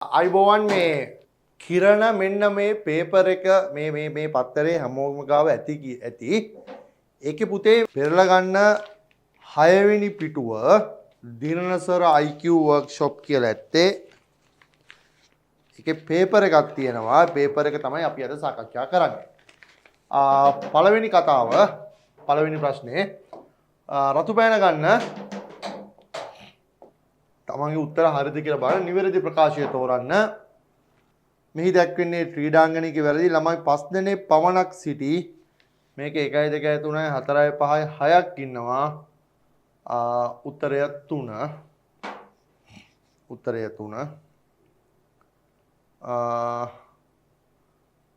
අයිබෝවන් මේ කිරණ මෙන්න මේ පේපර් එක මේ පත්තරේ හැමෝම ගාව ඇති ඒකේ පුතේ පෙරලා ගන්න 6 වෙනි පිටුව දිනනසර IQ workshop කියලා ඇත්තේ ඒකේ පේපර් එකක් තියෙනවා පේපර් එක තමයි අපි අද සාකච්ඡා කරන්නේ පළවෙනි කතාව පළවෙනි ප්‍රශ්නේ රතු පෑන ගන්න තමන්ගේ උත්තර හරිද කියලා බලන්න නිවැරදි ප්‍රකාශය තෝරන්න මෙහි දැක්වෙන්නේ ක්‍රීඩාංගණයක වැරදි ළමයි 5 දෙනෙක් පමණක් සිටි මේක 1 2 3 4 5 6ක් ඉන්නවා උත්තරය 3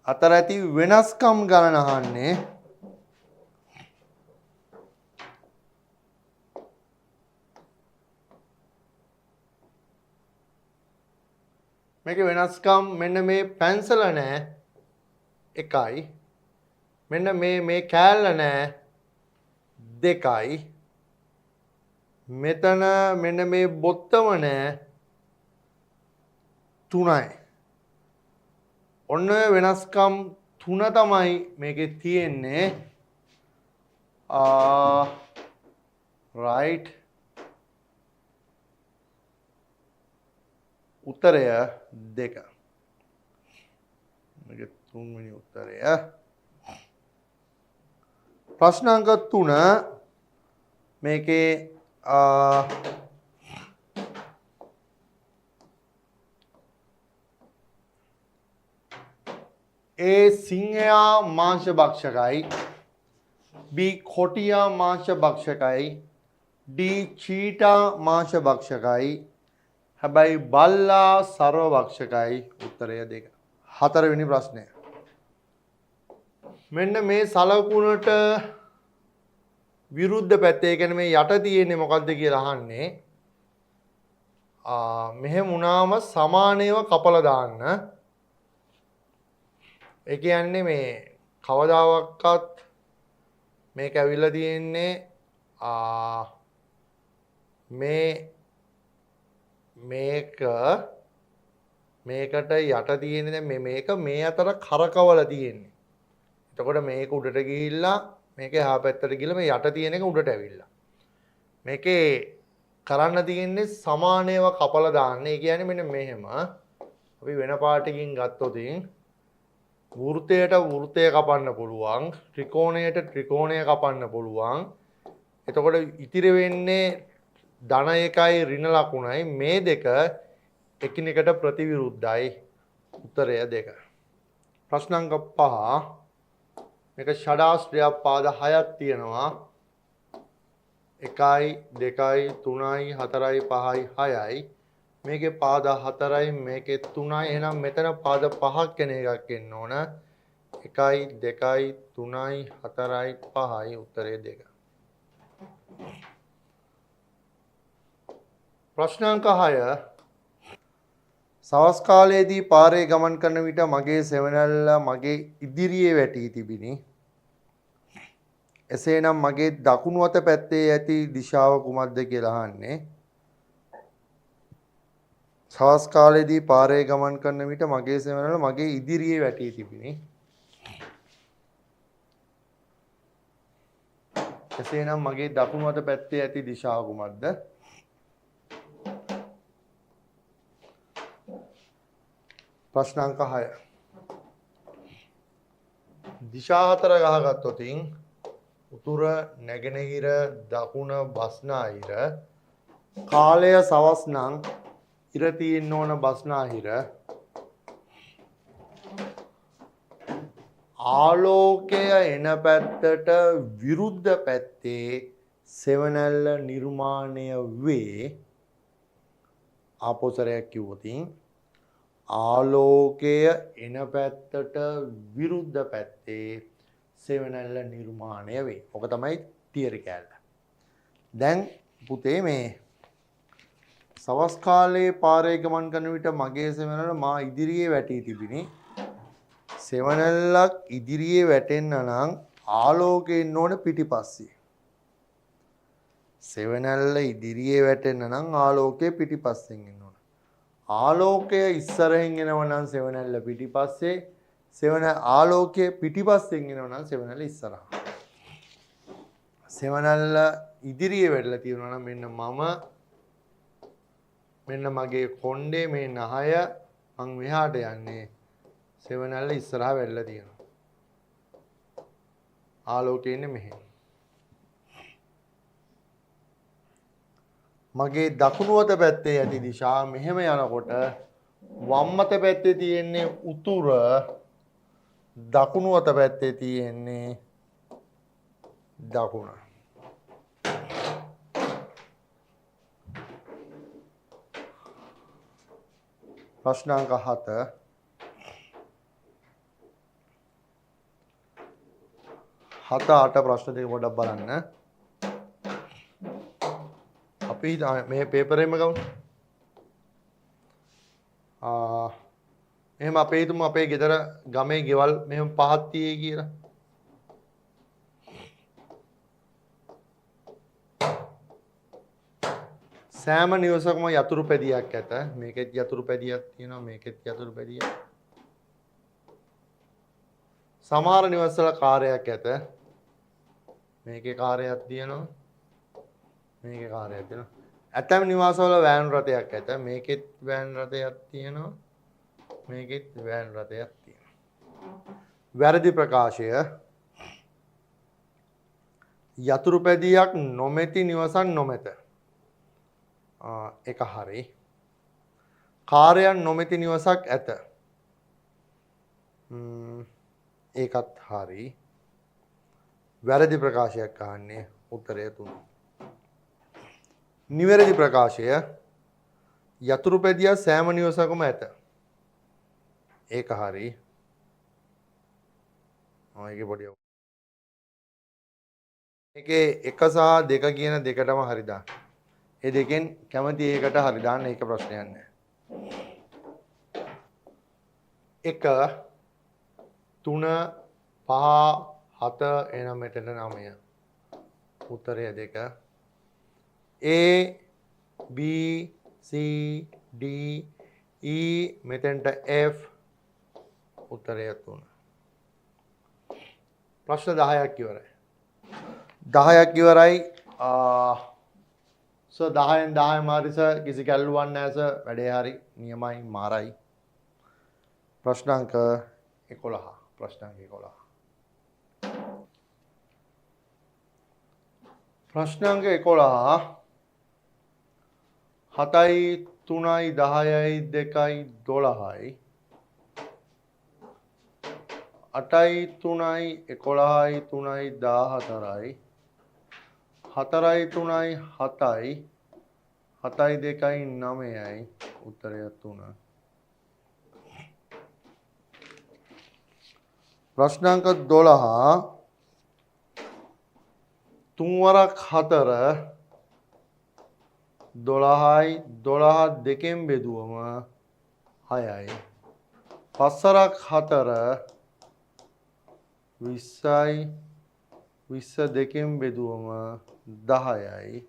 අතර ඇති වෙනස්කම් ගණන අහන්නේ මේකේ වෙනස්කම් මෙන්න මේ පැන්සල නෑ එකයි මෙන්න මේ කෑල්ල නෑ දෙකයි මෙතන මෙන්න මේ බොත්තම නෑ තුනයි ඔන්න වෙනස්කම් තුන තමයි මේකේ තියෙන්නේ right උත්තරය 2 මේක තුන්වෙනි උත්තරය ප්‍රශ්න අංක 3 මේකේ A සිංහයා මාංශ භක්ෂකයි B කොටියා මාංශ භක්ෂකයි D චීටා මාංශ භක්ෂකයි හැබැයි බල්ලා සර්ව භක්ෂකයි උත්තරය 2 හතරවෙනි ප්‍රශ්නය මෙන්න මේ සලකුණට විරුද්ධ පැත්තේ කියන්නේ මේ යට තියෙන්නේ මොකද්ද කියලා අහන්නේ මෙහෙම වුණාම සමානව කපලා දාන්න ඒ කියන්නේ මේ කවදාවත් මේක ඇවිල්ලා තියෙන්නේ මේකට යට තියෙන්නේ දැන් මේක මේ අතර කරකවලා තියෙන්නේ. එතකොට මේක උඩට ගිහිල්ලා මේක එහා පැත්තට ගිහලා මේ යට තියෙන එක උඩට ඇවිල්ලා. මේකේ කරන්න තියෙන්නේ සමානව කපලා දාන්න. ඒ කියන්නේ මෙන්න මෙහෙම අපි වෙන පාටකින් ගත්තොත් වෘත්තයට වෘත්තය කපන්න පුළුවන් ත්‍රිකෝණයට ත්‍රිකෝණය කපන්න පුළුවන් එතකොට ඉතිරි වෙන්නේ ධන එකයි ඍණ ලකුණයි මේ දෙක එකිනෙකට ප්‍රතිවිරුද්ධයි උත්තරය 2 ප්‍රශ්න අංක 5 මේක ෂඩාස්ත්‍රය පාද 6ක් තියෙනවා 1යි 2යි 3යි 4යි 5යි 6යි මේකේ පාද 4යි මේකේ 3යි එහෙනම් මෙතන පාද 5ක් කෙන එකක් එන්න ඕන 1යි 2යි 3යි 4යි 5යි උත්තරය 2 ප්‍රශ්න අංක 6 සවස් කාලයේදී පාරේ ගමන් කරන විට මගේ සෙවණැල්ල මගේ ඉදිරියේ වැටී තිබිනි එසේනම් මගේ දකුණු අත පැත්තේ ඇති දිශාව කුමක්ද කියලා අහන්නේ සවස් කාලයේදී පාරේ ගමන් කරන විට මගේ සෙවණැල්ල මගේ ඉදිරියේ වැටී තිබිනි. එසේනම් මගේ දකුණු අත පැත්තේ ඇති දිශාව කුමක්ද? ප්‍රශ්න අංක 6. දිශා හතර ගහගත්තොත් උතුර නැගෙනහිර දකුණ බස්නාහිර කාලය සවස් නම් ඉර තියෙන්න ඕන බස්නාහිර ආලෝකය එන පැත්තට විරුද්ධ පැත්තේ සෙවණැල්ල නිර්මාණය වේ ආපෝසරයක් කිව්වොත් ආලෝකය එන පැත්තට විරුද්ධ පැත්තේ සෙවණැල්ල නිර්මාණය වේ. ඔක තමයි තියරි කැලල. දැන් පුතේ මේ සවස් කාලයේ පාරේ ගමන් කරන විට මගේ සෙවණැල්ල මා ඉදිරියේ වැටී තිබිනි. සෙවණැල්ලක් ඉදිරියේ වැටෙන්න නම් ආලෝකය එන්න ඕන පිටිපස්සේ. සෙවණැල්ල ඉදිරියේ වැටෙන්න නම් ආලෝකය පිටිපස්සෙන් එන්න ඕන. ආලෝකය ඉස්සරහින් එනවා නම් සෙවණැල්ල පිටිපස්සේ ආලෝකය පිටිපස්සෙන් එනවා නම් සෙවණැල්ල ඉස්සරහා. සෙවණැල්ල ඉදිරියේ වැටලා තියෙනවා නම් මෙන්න මගේ කොණ්ඩේ මේ නහය මං මෙහාට යන්නේ සෙවණැල්ල ඉස්සරහා වැටලා තියෙනවා. ආලෝකය ඉන්නේ මෙහෙ. මගේ දකුණු අත පැත්තේ ඇති දිශාව මෙහෙම යනකොට වම් අත පැත්තේ තියෙන්නේ උතුර, දකුණු අත පැත්තේ තියෙන්නේ දකුණ. ප්‍රශ්නාංක 7 8 ප්‍රශ්න දෙක පොඩ්ඩක් බලන්න. අපි මේ පේපරේම ගමු. එහෙම අපේ හිතමු අපේ ගෙදර ගමේ ගෙවල් මෙහෙම පහක් තියෙයි කියලා. සෑම නිවසකම යතුරු පැදියක් ඇත. මේකෙත් යතුරු පැදියක් තියෙනවා, මේකෙත් යතුරු පැදියක්. සමහර නිවස්වල කාර්යයක් ඇත. මේකේ කාර්යයක් තියෙනවා. මේකේ කාර්යයක් තියෙනවා. ඇතැම් නිවාසවල වෑන් රථයක් ඇත. මේකෙත් වෑන් රථයක් තියෙනවා. මේකෙත් වෑන් රථයක් තියෙනවා. වැරදි ප්‍රකාශය. යතුරු පැදියක් නොමැති නිවසක් නොමැත. එක හරි. කාර්යයන් නොමැති නිවසක් ඇත. ඒකත් හරි. වැරදි ප්‍රකාශයක් අහන්නේ උත්තරය 3. නිවැරදි ප්‍රකාශය යතුරු පැදිය සෑම නිවසකම ඇත. ඒක හරි. ඒකේ පොඩි මේකේ 1 සහ 2 කියන දෙකටම හරි දාන්න. ඒ දෙකෙන් කැමති ඒකට හරි දාන්න. ඒක ප්‍රශ්නයක් නෑ. 1 3 5 7 එනම් මෙතන 9. උත්තරය 2. A B C D E මෙතෙන්ට F උත්තරය 3. ප්‍රශ්න 10ක් ඉවරයි. 10ක් ඉවරයි. 10න් 10 මාරිස කිසි ගැල්ලුවක් නැහැ සර්. වැඩේ හරි නියමයි මාරයි. ප්‍රශ්නාංක 11. ප්‍රශ්නාංක 11. ප්‍රශ්නාංක 11 7යි 3යි 10යි 2යි 12යි 8යි 3යි 11යි 3යි 14යි 4යි 3යි 7යි 7යි 2යි 9යි උත්තරය 3. ප්‍රශ්නාංක 12 3 වරක් 4 12යි 12 දෙකෙන් බෙදුවම 6යි 5 වරක් 4 20යි 20 දෙකෙන් බෙදුවම 10යි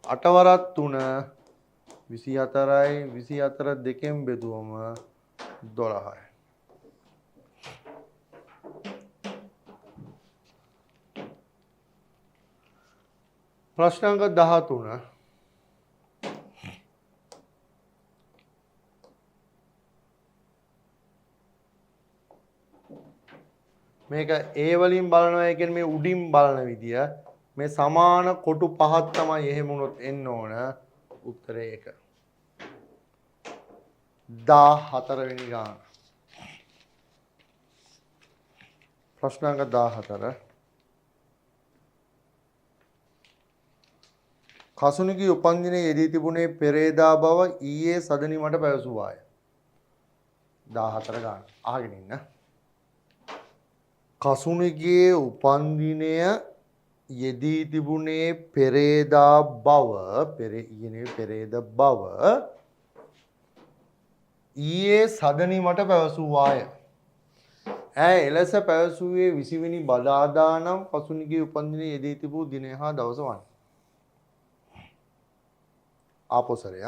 8 වරක් 3 24යි 24 දෙකෙන් බෙදුවම 12යි. ප්‍රශ්නාංක 13 මේක A වලින් බලනවා කියන්නේ මේ උඩින් බලන විදිය. මේ සමාන කොටු පහක් තමයි එහෙම වුණොත් එන්න ඕන. උත්තරේ 1. 14 වෙනි ගාන. ප්‍රශ්නාංක 14 කසුනිගේ උපන්දිනයේ යෙදී තිබුණේ පෙරේදා බව ඊයේ සදනි මට පැවසුවාය. 14 ගාන. අහගෙන ඉන්න. කසුනිගේ උපන්දිනය යෙදී තිබුණේ පෙරේදා බව පෙරේද බව ඊයේ සදනි මට පැවසුවාය. ඇය එලෙස පැවසුවේ 20 වෙනි බදාදා නම් කසුනිගේ උපන්දිනයේ යෙදී තිබූ දිනය හා දවස වන්නේ. ආපොසරය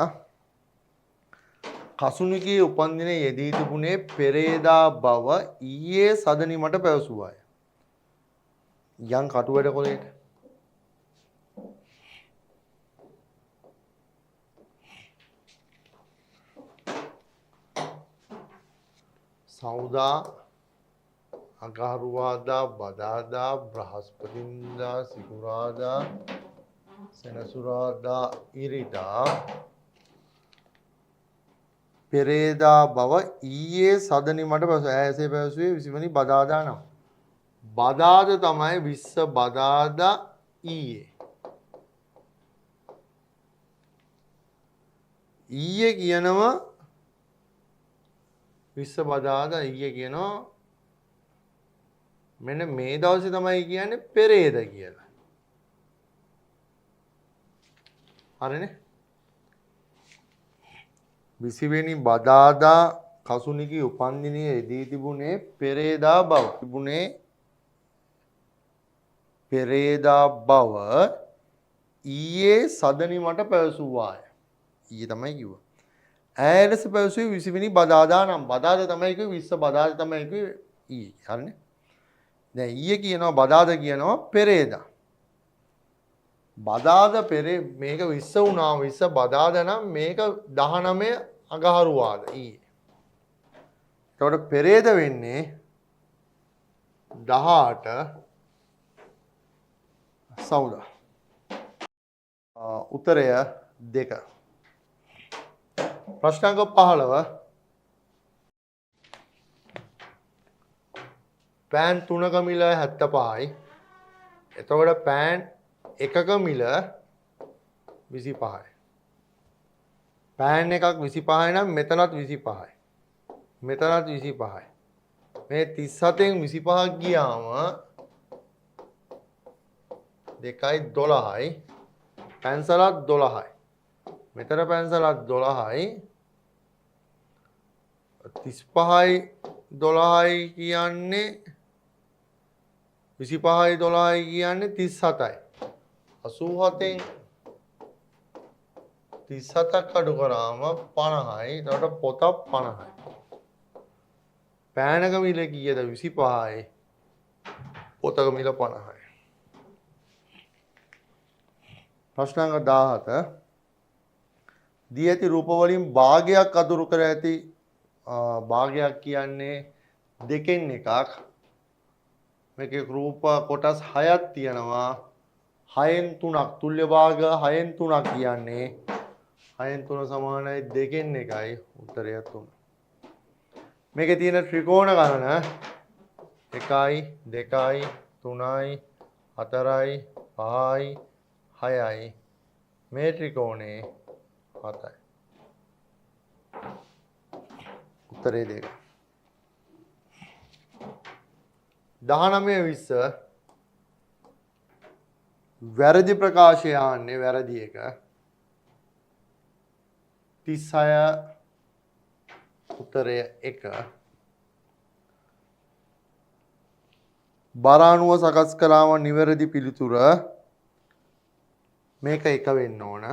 කසුනිගේ උපන්දිනයේ යෙදී තිබුණේ පෙරේදා බව ඊයේ සදනිමට පැවසුවාය. යම් කටුවැඩ කොලේට සෞදා අඟහරුවාදා බදාදා බ්‍රහස්පතින්දා සිකුරාදා සෙනසුරාදා ඉරිදා පෙරේදා බව ඊයේ සදනිමට පැවසුවා. ඇසේ පැවසුවේ 20 වෙනි බදාදා නම්. බදාද තමයි 20 බදාදා ඊයේ. ඊයේ කියනවා 20 බදාදා ඊයේ කියනවා මෙන්න මේ දවසේ තමයි කියන්නේ පෙරේද කියලා. හරිනේ? 20 වෙනි බදාදා කසුනිගේ උපන්දිනයේ යෙදී තිබුණේ පෙරේදා බව. තිබුණේ පෙරේදා බව ඊයේ සදනිමට පැවසුවාය. ඊයේ තමයි කිව්වා. ඈලස පැවසුවේ 20 වෙනි බදාදා නම්. බදාද තමයි කිව්වේ 20 බදාද තමයි කිව්වේ ඊයේ. හරිනේ? දැන් ඊයේ කියනවා බදාද කියනවා පෙරේදා. බදාද පෙරේ මේක 20 වුණා 20 බදාද නම් මේක 19 අඟහරුවාද ඊයේ. එතකොට පෙරේද වෙන්නේ 18 සවුදා. උත්තරය 2. ප්‍රශ්නාංක 15 පෑන් 3ක මිල 75යි. එතකොට පෑන් එකක මිල 25යි. පෑන් එකක් 25යි නම් මෙතනත් 25යි. මෙතනත් 25යි. මේ 37න් 25ක් ගියාම 2යි 12යි. පැන්සලත් 12යි. මෙතන පැන්සලත් 12යි. 35යි 12යි කියන්නේ 25යි 12යි කියන්නේ 37යි. 87න් 37ක් අඩු කරාම 50යි. එතකොට පොතක් 50යි. පෑනක මිල කීයද 25යි. පොතක මිල 50යි. ප්‍රශ්නාංක 17 දී ඇති රූප වලින් භාගයක් අතුරු කර ඇති භාගයක් කියන්නේ දෙකෙන් එකක්. මේකේ රූප කොටස් 6ක් තියෙනවා. 6න් 3ක් තුල්‍ය භාග 6න් 3ක් කියන්නේ 6න් 3 සමානයි 2න් 1යි. උත්තරය 3. මේකේ තියෙන ත්‍රිකෝණ ගණන 1යි 2යි 3යි 4යි 5යි 6යි. මේ ත්‍රිකෝණේ 7යි. උත්තරේ 2. 19 20 වැරදි ප්‍රකාශය ආන්නේ වැරදි එක. 36 උත්තරය 1. බර අණුව සකස් කළාම නිවැරදි පිළිතුර මේක 1 වෙන්න ඕන.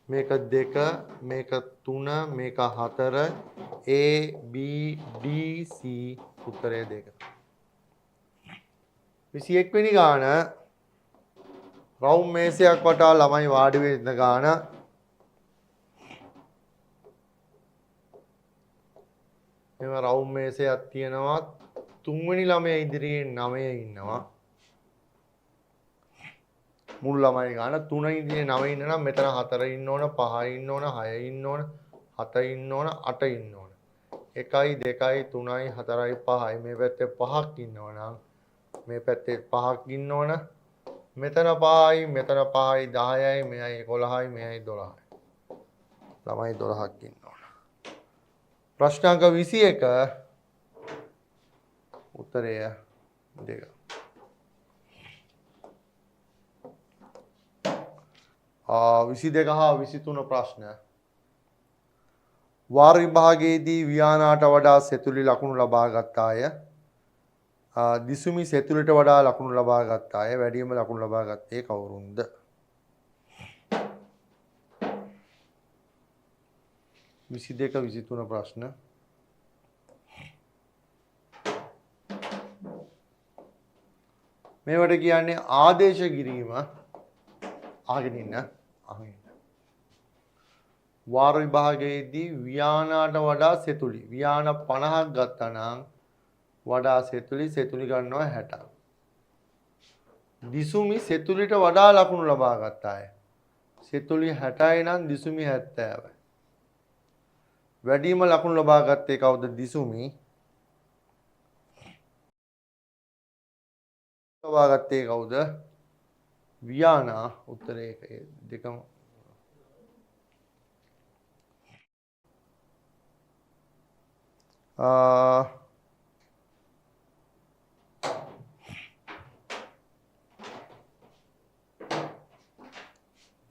මේක 2 මේක 3 මේක 4 A B D C උත්තරය 2. 21 වෙනි ගාන රවුම් මේසයක් වටා ළමයි වාඩි වෙන ගාන. එම රවුම් මේසයක් තියෙනවා. 3 වෙනි ළමයා ඉදිරියේ 9 ඉන්නවා. මුල් ළමයි ගාන 3 ඉදිරියේ 9 ඉන්න නම් මෙතන 4 ඉන්න ඕන 5 ඉන්න ඕන 6 ඉන්න ඕන 7 ඉන්න ඕන 8 ඉන්න ඕන. 1යි 2යි 3යි 4යි 5යි මේ පැත්තේ 5ක් ඉන්නවා නම් මේ පැත්තේ 5ක් ඉන්න ඕන. මෙතන 5යි මෙතන 5යි 10යි මෙයයි 11යි මෙයයි 12යි. ළමයි 12ක් ඉන්න ඕන. ප්‍රශ්නාංක 21 උත්තරය 2. විසි දෙක හා 23 ප්‍රශ්න. වාර විභාගයේදී වියානාට වඩා සෙතුලි ලකුණු ලබා ගත් අය දිසුමි සෙතුලට වඩා ලකුණු ලබා ගත් අය වැඩිම ලකුණු ලබා ගත්තේ කවුරුන්ද? 22 23 ප්‍රශ්න. මේවට කියන්නේ ආදේශ කිරීම. අහගෙන ඉන්න. වාර විභාගයේදී වියානාට වඩා සෙතුලි වියාන 50ක් ගත්තා නම් වඩා සෙතුලි ගන්නවා 60ක්. දිසුමි සෙතුලිට වඩා ලකුණු ලබා ගත්තාය. සෙතුලි 60යි නම් දිසුමි 70යි. වැඩිම ලකුණු ලබා ගත්තේ කවුද? දිසුමි. ලබා ගත්තේ කවුද? වියානා. උත්තරේ දෙකම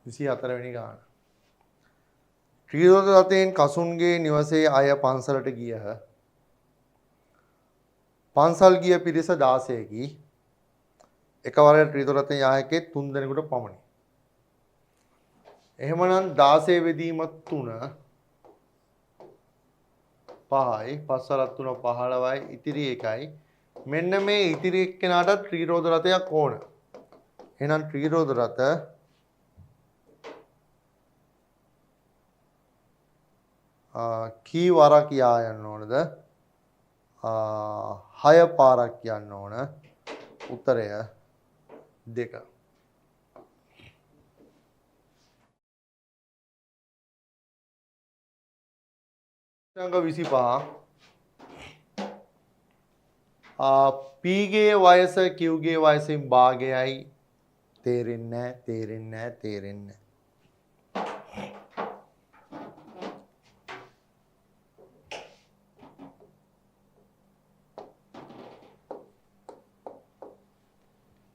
විසි 4වෙනි ගාන. ත්‍රිරෝද රථයෙන් කසුන්ගේ නිවසේ අය පන්සලට ගියහ. පන්සල් ගිය පිරිස 16කි. එකවරට ත්‍රිරෝද රථයෙන් යා හැක්කේ 3 දෙනෙකුට පමණි. එහෙමනම් 16 බෙදීම 3 5යි 5 වරක් 3 15යි ඉතිරි 1යි. මෙන්න මේ ඉතිරි එක්කෙනාට ත්‍රිරෝද රථයක් ඕන. එහෙනම් ත්‍රිරෝද රථ කී වරක් යා යන්න ඕනද? 6 පාරක් යන්න ඕන. උත්තරය 2. අංක 25 P ගේ වයස Q ගේ වයසින් භාගයයි. තේරෙන්නේ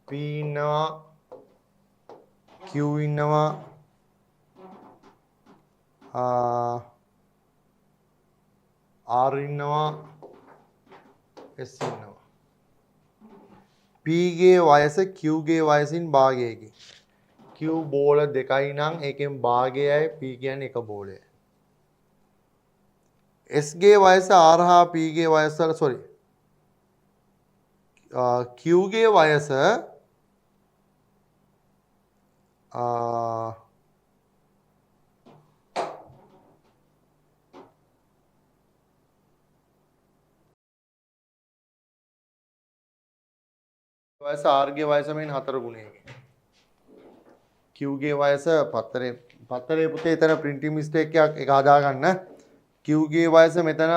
P ඉන්නවා Q ඉන්නවා R ඉන්නවා S ඉන්නවා. P ගේ වයස Q ගේ වයසින් භාගයකි. Q බෝල 2යි නම් ඒකෙන් භාගයයි P කියන්නේ එක බෝලයයි. S ගේ වයස R හා P ගේ වයස Q ගේ වයස වයස R ගේ වයස මෙන් 4 ගුණයකින්. Q ගේ වයස පත්තරේ පුතේ එතන printing mistake එකක් හදා ගන්න. Q ගේ වයස මෙතන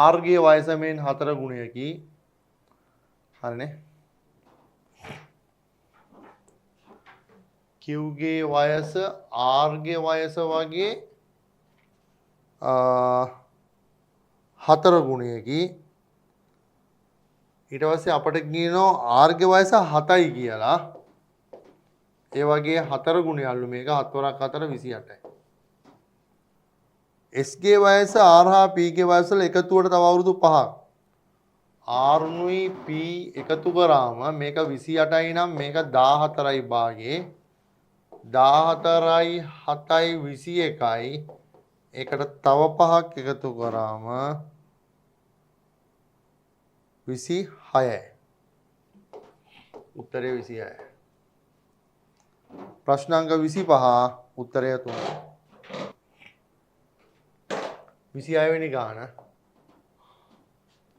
R ගේ වයස මෙන් 4 ගුණයකි. හරිනේ. Q ගේ වයස R ගේ වයස වගේ 4 ගුණයකි. ඊට පස්සේ අපිට කියනවා R ගේ වයස 7යි කියලා. ඒ වගේ 4 ගුණයල්ලු මේක 7 වරක් 4 28යි. S ගේ වයස R හා P ගේ වයස වල එකතුවට තව අවුරුදු 5ක්. R නුයි P එකතු කරාම මේක 28යි නම් මේක 14යි භාගේ 14යි 7යි 21යි. ඒකට තව 5ක් එකතු කරාම 26යි. උත්තරේ 26යි. ප්‍රශ්න අංක 25 උත්තරය 3. 26 වෙනි ගාන.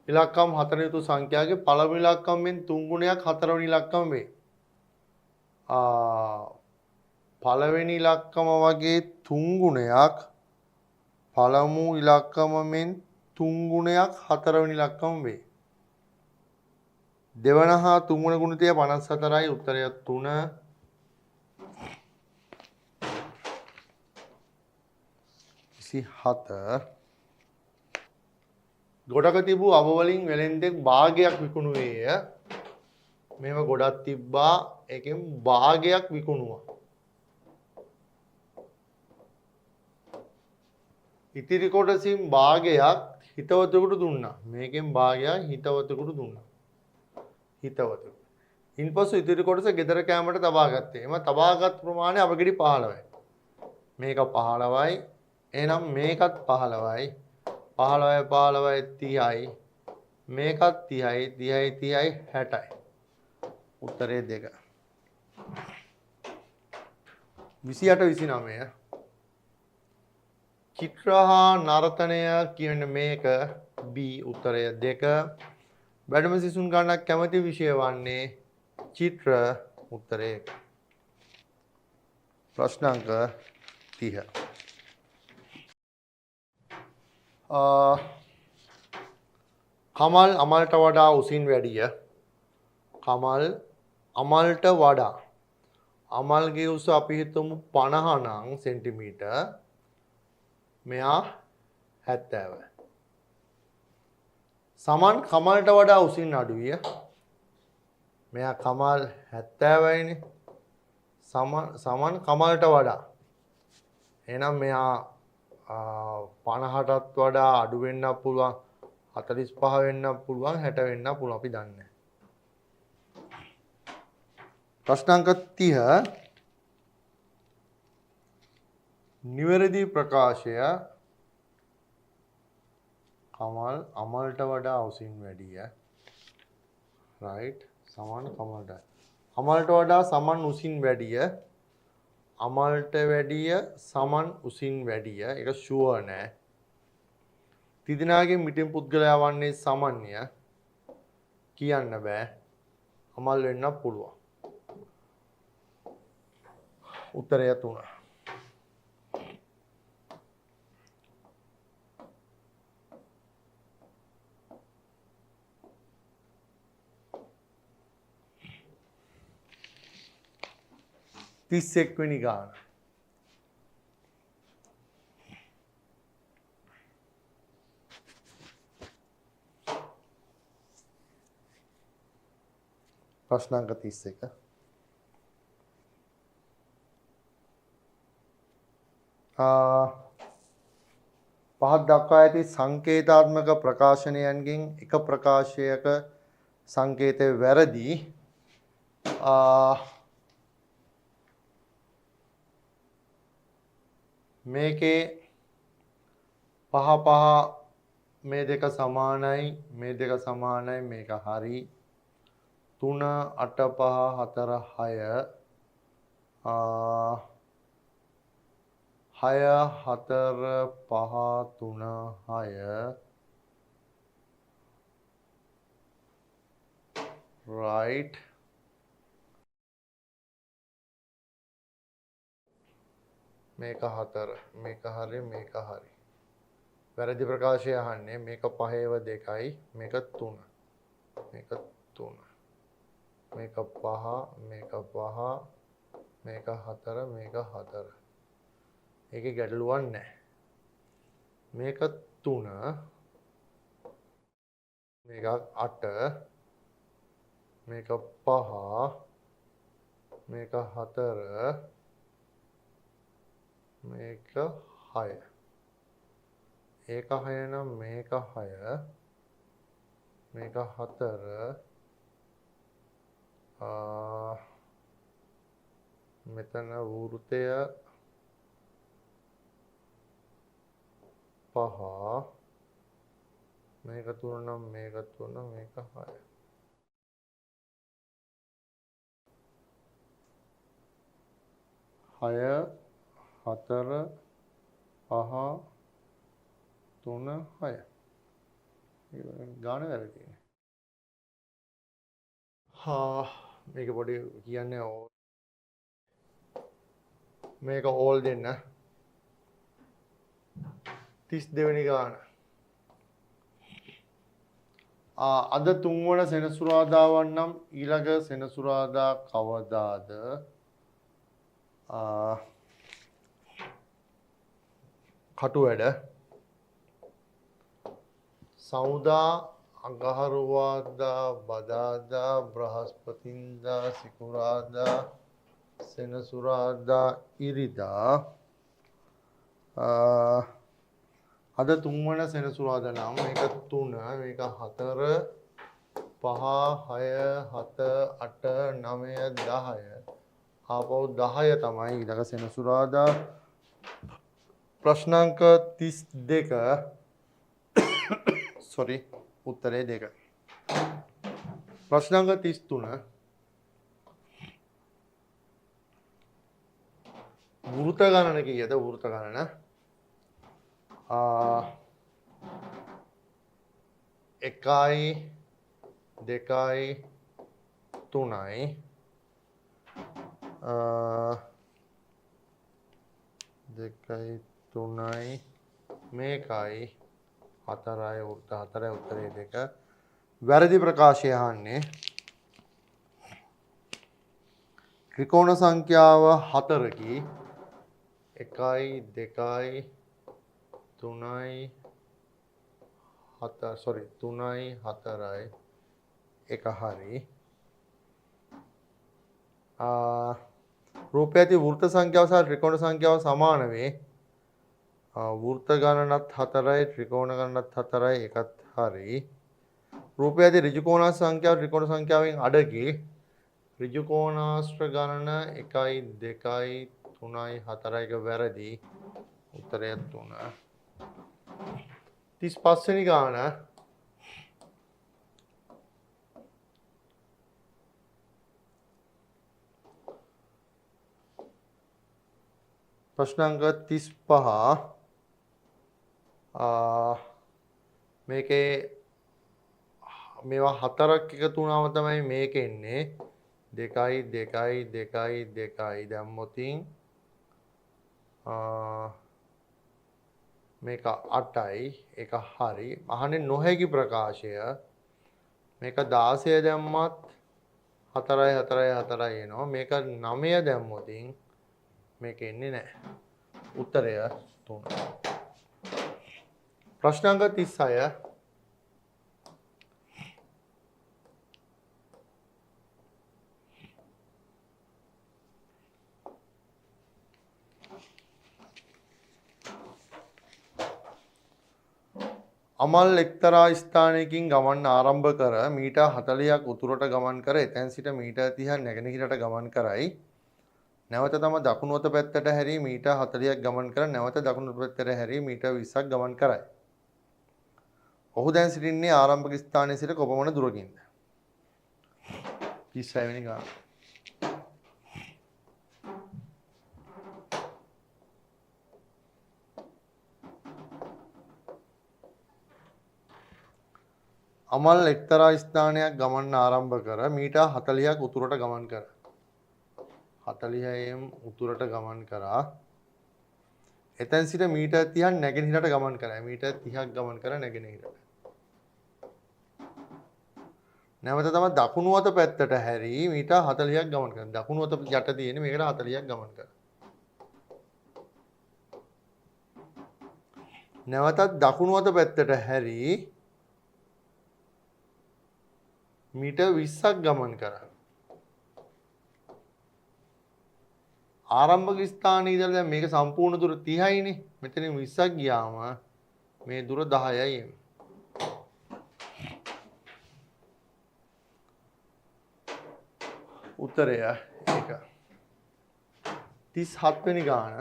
ඉලක්කම් 4 යුතු සංඛ්‍යාවේ පළමු ඉලක්කමෙන් 3 ගුණයක් 4 වෙනි ඉලක්කම වේ. පළවෙනි ඉලක්කම වගේ 3 ගුණයක් පළමු ඉලක්කමෙන් 3 ගුණයක් 4 වෙනි ඉලක්කම වේ. දෙවන හා තුන්වන ගුණිතය 54යි. උත්තරය 3. ගොඩක තිබූ අවවලින් වෙලෙන්දෙක් භාගයක් විකුණුවේය. මේව ගොඩක් තිබ්බා. ඒකෙන් භාගයක් විකුණුවා. ඉතිරි කොටසින් භාගයක් හිතවතෙකුට දුන්නා. මේකෙන් භාගයක් හිතවතෙකුට දුන්නා. හිතවතෙකු. ඉන්පසු ඉතිරි කොටස ගෙදර කෑමට තබා ගත්තේ. එම තබාගත් ප්‍රමාණය අපගිඩි 15යි. මේක 15යි. එහෙනම් මේකත් 15යි 15යි 15යි 30යි මේකත් 30යි 30යි 30යි 60යි. උත්තරේ 2. 28 29. චිත්‍ර හා නර්තනය කියන මේක B උත්තරය 2. වැඩම සිසුන් ගණනක් කැමති විෂය වන්නේ චිත්‍ර උත්තරය 1. ප්‍රශ්න අංක 30. කමල් අමල්ට වඩා උසින් වැඩිය. කමල් අමල්ට වඩා අමල්ගේ උස අපි හිතමු 50 නම් සෙන්ටිමීටර්. මෙයා 70. සමන් කමල්ට වඩා උසින් අඩුවිය. මෙයා කමල් 70යිනේ. සමන් කමල්ට වඩා. එහෙනම් මෙයා 50ටත් වඩා අඩු වෙන්න පුළුවන්. 45 වෙන්න පුළුවන් 60 වෙන්න පුළුවන් අපි දන්නේ නැහැ. ප්‍රශ්න අංක 30. නිවැරදි ප්‍රකාශය කමල් අමල්ට වඩා උසින් වැඩිය. right සමන් කමල්ට. අමල්ට වඩා සමන් උසින් වැඩිය. අමල්ට වැඩිය සමන් උසින් වැඩිය. ඒක ෂුවර් නෑ. තිදෙනාගේ මිටින් පුද්ගලයා වන්නේ සමන්ය. කියන්න බෑ. අමල් වෙන්න පුළුවන්. උත්තරය 3. වෙනි ගාන. ප්‍රශ්න අංක 31. පහත් දක්වා ඇති සංකේතාත්මක ප්‍රකාශනයන්ගෙන් එක ප්‍රකාශයක සංකේතය වැරදි. මේකේ පහ මේ දෙක සමානයි මේ දෙක සමානයි මේක හරි. 3 8 5 4 6 6 4 5 3 6 right. මේක 4 මේක හරි මේක හරි. වැරදි ප්‍රකාශය අහන්නේ මේක 5ව 2යි මේක 3 මේක 3 මේක 5 මේක 5 මේක 4 මේක 4. ඒකේ ගැටලුවක් නැහැ. මේක 3 මේක 8 මේක 5 මේක 4 මේක 6. ඒක 6 නම් මේක 6 මේක 4 මෙතන වෘත්තය 5 මේක 3 නම් මේක 3 මේක 6. 6 4 5 3 6. ගාන වැරදි තියෙන්නේ. මේක පොඩි කියන්නේ මේක ඕල් දෙන්න. 32 වෙනි ගාන. අද 3 වන සෙනසුරාදා නම් ඊළඟ සෙනසුරාදා කවදාද? කටු වැඩ. සෞදා අඟහරුවාදා බදාදා බ්‍රහස්පතින්දා සිකුරාදා සෙනසුරාදා ඉරිදා. අද 3 වන සෙනසුරාදා නම් මේක 3 මේක 4 5 6 7 8 9 10 ආපහු 10 තමයි ඊළඟ සෙනසුරාදා. ප්‍රශ්නාංක 32 sorry උත්තරේ 2. ප්‍රශ්නාංක 33 වෘත ගණන කීයද? වෘත ගණන 1යි 2යි 3යි 2යි 3යි මේකයි 4යි වෘත 4යි උත්තරේ 2. වැරදි ප්‍රකාශය අහන්නේ ත්‍රිකෝණ සංඛ්‍යාව 4කි 1යි 2යි 3යි 4 sorry 3යි 4යි එක හරි රූපයේ ඇති වෘත්ත සංඛ්‍යාව සහ ත්‍රිකෝණ සංඛ්‍යාව සමාන වේ. වෘත්ත ගණනත් 4යි ත්‍රිකෝණ ගණනත් 4යි එකත් හරි. රූපයේ ඇති ඍජු කෝණ සංඛ්‍යාව ත්‍රිකෝණ සංඛ්‍යාවෙන් අඩකි. ඍජු කෝණාශ්‍ර ගණන 1යි 2යි 3යි 4යි එක වැරදි. උත්තරය 3. 35 වෙනි ගාන ප්‍රශ්නාංක 35 මේකේ මේවා හතරක් එකතු වුණාම තමයි මේක එන්නේ 2යි 2යි 2යි 2යි දැම්මොතින් මේක 8යි ඒක හරි අහන්නේ නොහැකි ප්‍රකාශය මේක 16 දැම්මත් 4යි 4යි 4යි එනවා මේක 9 දැම්මොතින් මේක එන්නේ නැහැ උත්තරය 3. ප්‍රශ්නාංක 36 අමල් එක්තරා ස්ථානයකින් ගමන් ආරම්භ කර මීටර් 40ක් උතුරට ගමන් කර එතැන් සිට මීටර් 30ක් නැගෙනහිරට ගමන් කරයි. නැවත තම දකුණු අත පැත්තට හැරී මීටර් 40ක් ගමන් කර නැවත දකුණු පැත්තට හැරී මීටර් 20ක් ගමන් කරයි. ඔහු දැන් සිටින්නේ ආරම්භක ස්ථානයේ සිට කොපමණ දුරකින්ද? 36 වෙනි ගාන. අමල් එක්තරා ස්ථානයක් ගමන් ආරම්භ කර මීටර් 40ක් උතුරට ගමන් කර 40න් උතුරට ගමන් කරා එතෙන් සිට මීටර් 30ක් නැගෙනහිරට ගමන් කරා මීටර් 30ක් ගමන් කර නැගෙනහිරට නැවත තම දකුණු අත පැත්තට හැරී මීටර් 40ක් ගමන් කරා දකුණු අත යට තියෙන මේකට 40ක් ගමන් කරා නැවතත් දකුණු අත පැත්තට හැරී මීටර් 20ක් ගමන් කරා. ආරම්භක ස්ථානයේ ඉඳලා දැන් මේක සම්පූර්ණ දුර 30යිනේ. මෙතනින් 20ක් ගියාම මේ දුර 10යි එන්නේ. උත්තරය ඒක. 37 වෙනි ගාන.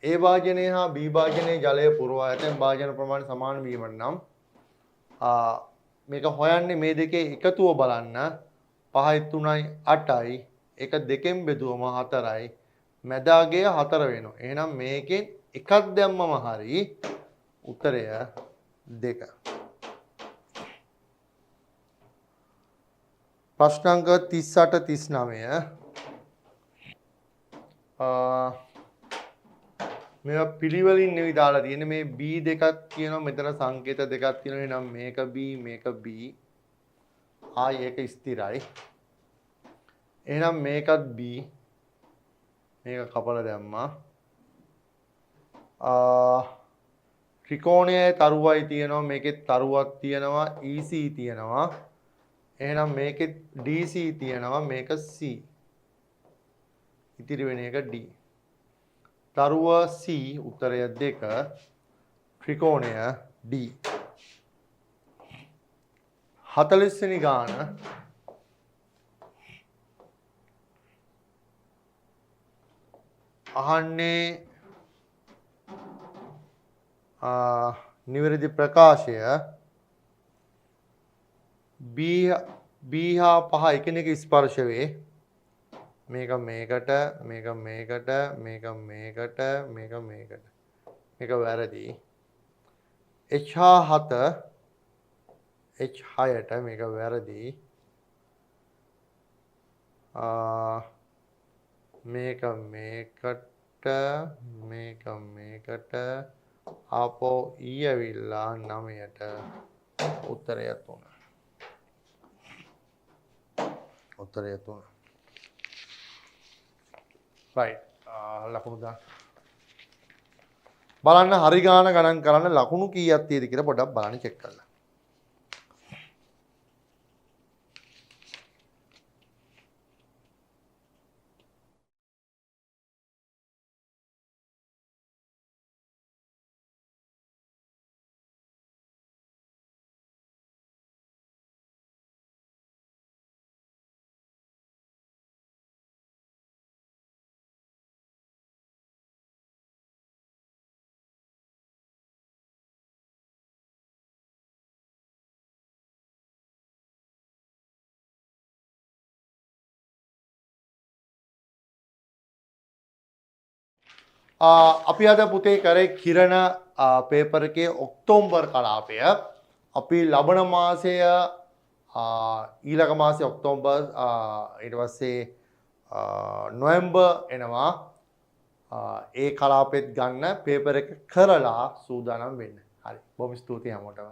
A භාජනයේ හා B භාජනයේ ජලය පුරවා ඇතැම් භාජන ප්‍රමාණය සමාන වීමට නම් මේක හොයන්නේ මේ දෙකේ එකතුව බලන්න 5යි 3යි 8යි එක දෙකෙන් බෙදුවම 4යි මැදාගය 4 වෙනවා. එහෙනම් මේකෙන් එකක් දැම්මම හරි උත්තරය 2. ප්‍රශ්නාංක 38 39 මේවා පිළිවෙලින් නෙවෙයි දාලා තියෙන්නේ මේ B දෙකක් කියනවා මෙතන සංකේත දෙකක් තියෙනවා නම් මේක B මේක B ආයි ඒක ස්ථිරයි එහෙනම් මේකත් B මේක කපලා දැම්මා ත්‍රිකෝණයේ තරුවයි තියෙනවා මේකෙත් තරුවක් තියෙනවා EC තියෙනවා එහෙනම් මේකෙත් DC තියෙනවා මේක C ඉතිරි වෙන එක D තරුව C උත්තරය 2 ත්‍රිකෝණය D 40 වෙනි ගාන අහන්නේ නිවැරදි ප්‍රකාශය B හා පහ එකිනෙක ස්පර්ශ වේ. මේක මේකට මේක මේකට මේක මේකට මේක මේකට මේක වැරදි. H හා 7 H 6ට මේක වැරදි. මේක මේකට මේක මේකට ආපෝ ඊ ඇවිල්ලා 9ට උත්තරය 3. උත්තරය 3. right ලකුණු දාන්න. බලන්න හරි ගාන ගණන් කරන්න ලකුණු කීයක් තියෙද කියලා පොඩ්ඩක් බලන්න චෙක් කරලා. අපි අද පුතේ කරේ කිරණ පේපර් එකේ ඔක්තෝබර් කලාපය. අපි ලබන මාසය ඊළඟ මාසයේ ඔක්තෝබර් ඊට පස්සේ නොවැම්බර් එනවා. ඒ කලාපෙත් ගන්න පේපර් එක කරලා සූදානම් වෙන්න. හරි. බොහොම ස්තුතියි හැමෝටම.